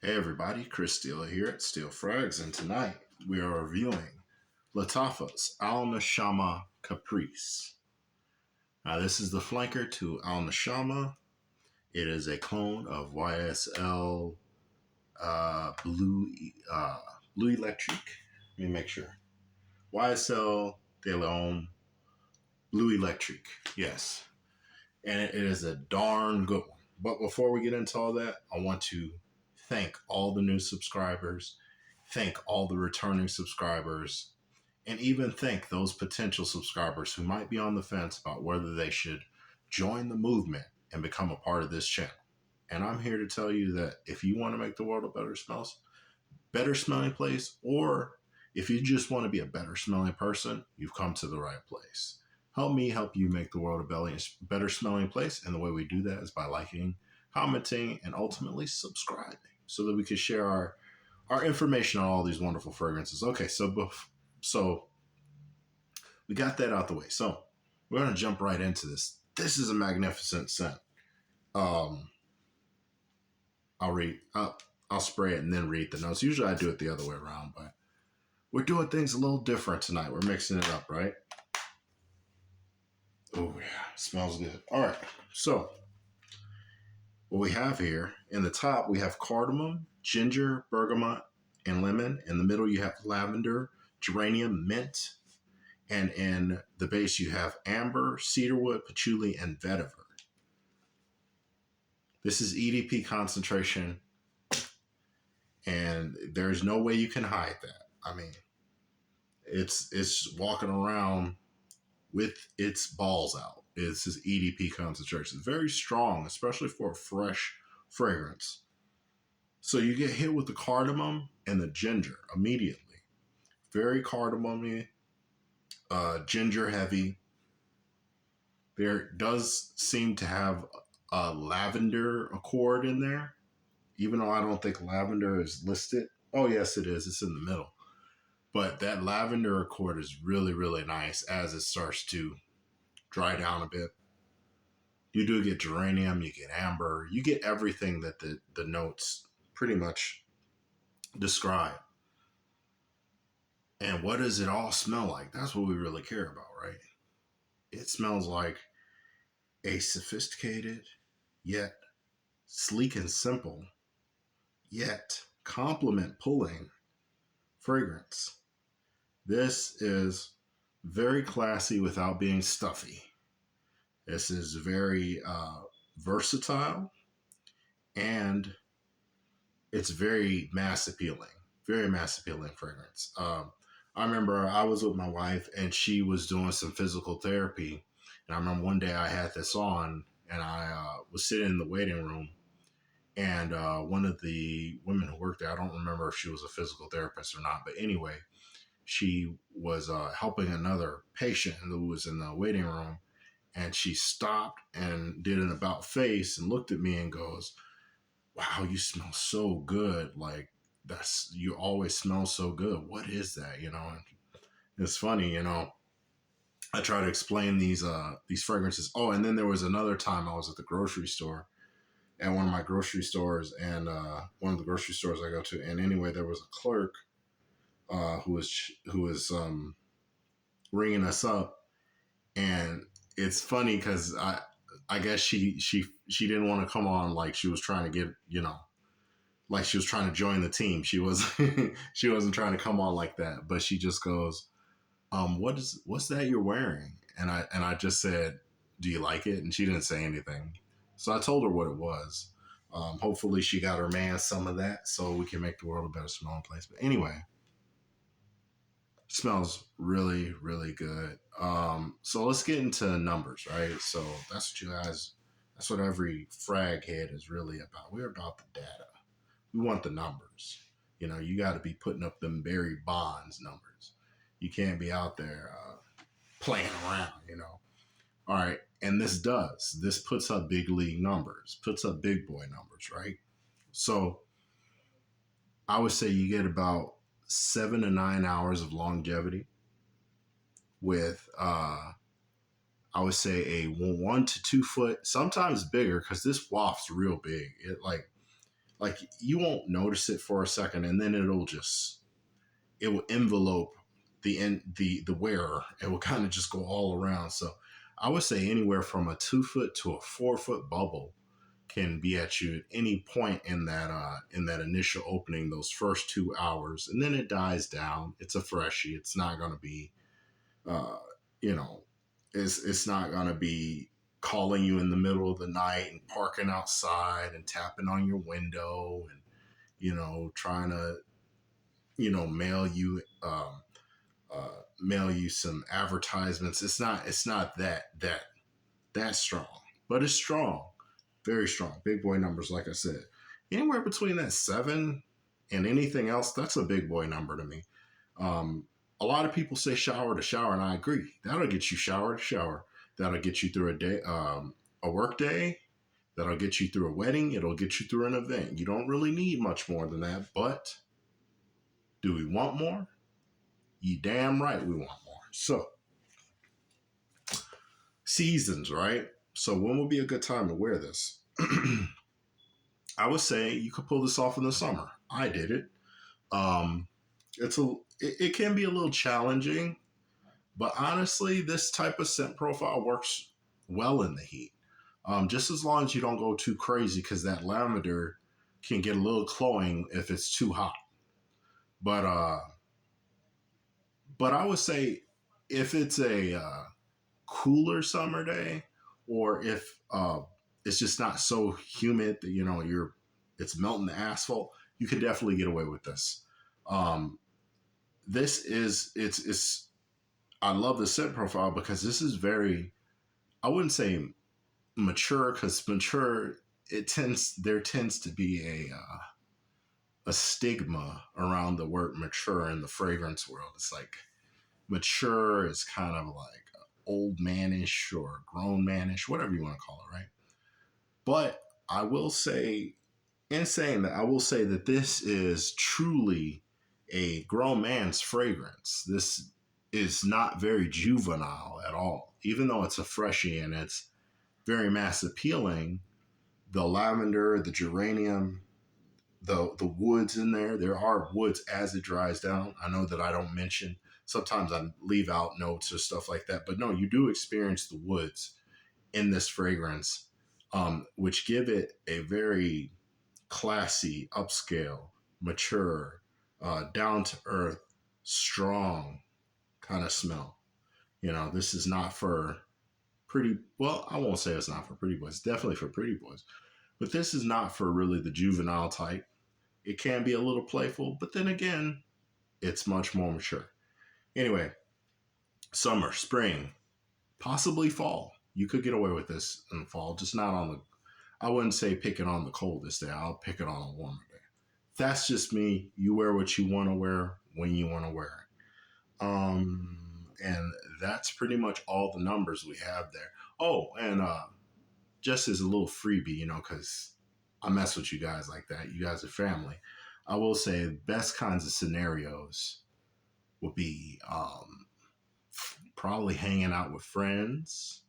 Hey everybody, Chris Steele here at Steel Frags, and tonight we are reviewing LATTAFA's NASHAMA CAPRICE. Now this is the flanker to NASHAMA. It is a clone of YSL BLEU ELECTRIQUE. Let me make sure. YSL de l'Homme BLEU ELECTRIQUE. Yes. And it is a darn good one. But before we get into all that, I want to thank all the new subscribers, thank all the returning subscribers, and even thank those potential subscribers who might be on the fence about whether they should join the movement and become a part of this channel. And I'm here to tell you that if you want to make the world a better smelling place, or if you just want to be a better smelling person, you've come to the right place. Help me help you make the world a better smelling place. And the way we do that is by liking, commenting, and ultimately subscribing so that we can share our information on all these wonderful fragrances. Okay, so we got that out the way. So we're going to jump right into this. This is a magnificent scent. I'll spray it and then read the notes. Usually I do it the other way around, but we're doing things a little different tonight. We're mixing it up, right? Oh yeah, smells good. All right, so what we have here in the top, we have cardamom, ginger, bergamot, and lemon. In the middle, you have lavender, geranium, mint. And in the base, you have amber, cedarwood, patchouli, and vetiver. This is EDP concentration, and there's no way you can hide that. I mean, it's walking around with its balls out. It's his EDP concentration. It's very strong, especially for a fresh fragrance. So you get hit with the cardamom and the ginger immediately. Very cardamomy, ginger heavy. There does seem to have a lavender accord in there, even though I don't think lavender is listed. Oh, yes, it is. It's in the middle. But that lavender accord is really, really nice as it starts to dry down a bit. You do get geranium, you get amber, you get everything that the notes pretty much describe. And what does it all smell like? That's what we really care about, right? It smells like a sophisticated, yet sleek and simple, yet compliment pulling fragrance. This is very classy without being stuffy. This is very versatile, and it's very mass appealing fragrance. I remember I was with my wife and she was doing some physical therapy. And I remember one day I had this on and I was sitting in the waiting room, and one of the women who worked there, I don't remember if she was a physical therapist or not, but anyway, she was helping another patient who was in the waiting room. And she stopped and did an about face and looked at me and goes, "Wow, you smell so good. Like, you always smell so good. What is that?" You know, and it's funny, you know, I try to explain these fragrances. Oh, and then there was another time I was at the grocery store, at one of my grocery stores, and one of the grocery stores I go to. And anyway, there was a clerk who was ringing us up. And it's funny because I guess she didn't want to come on like she was trying to get, you know, like she was trying to join the team. She wasn't trying to come on like that, but she just goes, what's that you're wearing? And I just said, "Do you like it?" And she didn't say anything. So I told her what it was. Hopefully she got her man some of that so we can make the world a better smelling place. But anyway, smells really, really good. So let's get into numbers, right? So that's what every frag head is really about. We're about the data. We want the numbers. You know, you got to be putting up them Barry Bonds numbers. You can't be out there playing around, you know. All right. And this puts up big league numbers, puts up big boy numbers, right? So I would say you get about 7 to 9 hours of longevity with, I would say a 1 to 2 foot, sometimes bigger, because this waft's real big. like you won't notice it for a second, and then it will envelope the wearer. It will kind of just go all around. So I would say anywhere from a 2 foot to a 4 foot bubble can be at you at any point in that initial opening, those first 2 hours, and then it dies down. It's a freshie. It's not going to be, uh, you know, it's not going to be calling you in the middle of the night and parking outside and tapping on your window and trying to mail you mail you some advertisements. It's not that strong, but it's strong, very strong. Big boy numbers, like I said, anywhere between that 7 and anything else, that's a big boy number to me. Um, a lot of people say shower to shower, and I agree. That'll get you shower to shower. That'll get you through a work day. That'll get you through a wedding. It'll get you through an event. You don't really need much more than that. But do we want more? You damn right we want more. So, seasons, right? So, when would be a good time to wear this? I would say you could pull this off in the summer. I did it. Um, it can be a little challenging, but honestly, this type of scent profile works well in the heat. Just as long as you don't go too crazy, because that lavender can get a little cloying if it's too hot. But I would say if it's a cooler summer day, or if it's just not so humid that it's melting the asphalt, you could definitely get away with this. Um, this is it's I love the scent profile because this is very, I wouldn't say mature, because mature, there tends to be a stigma around the word mature in the fragrance world. It's like mature is kind of like old manish or grown manish, whatever you want to call it, right? But I will say, in saying that, I will say that this is truly a grown man's fragrance. This is not very juvenile at all, even though it's a freshie and it's very mass appealing. The lavender, the geranium, the woods in there. There are woods as it dries down. I know that I don't mention. Sometimes I leave out notes or stuff like that, but no, you do experience the woods in this fragrance, which give it a very classy, upscale, mature, down to earth, strong kind of smell. This is not for pretty. Well, I won't say it's not for pretty boys. It's definitely for pretty boys, but this is not for really the juvenile type. It can be a little playful, but then again, it's much more mature. Anyway, summer, spring, possibly fall. You could get away with this in the fall, just not on the. I wouldn't say pick it on the coldest day. I'll pick it on a warmer day. That's just me. You wear what you want to wear when you want to wear it. And that's pretty much all the numbers we have there. Oh, and just as a little freebie, because I mess with you guys like that. You guys are family. I will say best kinds of scenarios would be probably hanging out with friends,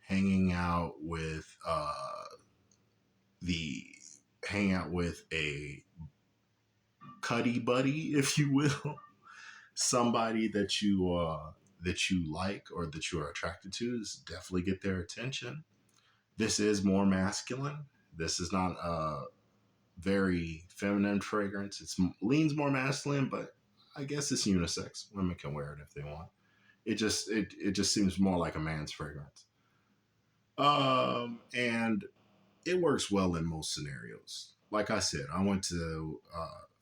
hanging out with the hang out with a cuddy buddy, if you will, somebody that you like or that you are attracted to. Is definitely get their attention. This is more masculine. This is not a very feminine fragrance. It leans more masculine, but I guess it's unisex. Women can wear it if they want. It just seems more like a man's fragrance. And it works well in most scenarios. Like I said, I went to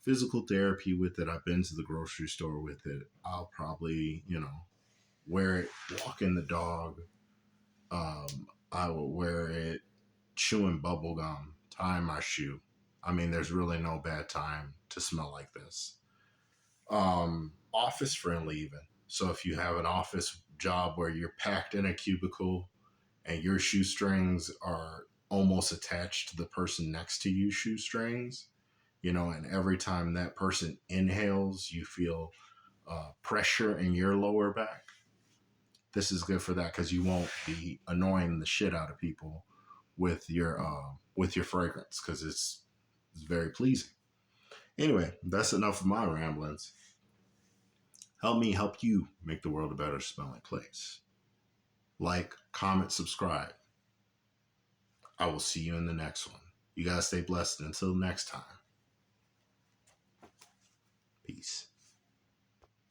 physical therapy with it. I've been to the grocery store with it. I'll probably, wear it walking the dog. I will wear it chewing bubble gum, tying my shoe. I mean, there's really no bad time to smell like this. Office friendly, even. So if you have an office job where you're packed in a cubicle and your shoestrings are almost attached to the person next to you shoestrings, and every time that person inhales, you feel pressure in your lower back. This is good for that because you won't be annoying the shit out of people with your fragrance, because It's very pleasing. Anyway, that's enough of my ramblings. Help me help you make the world a better smelling place. Like, comment, subscribe. I will see you in the next one. You guys stay blessed until next time. Peace.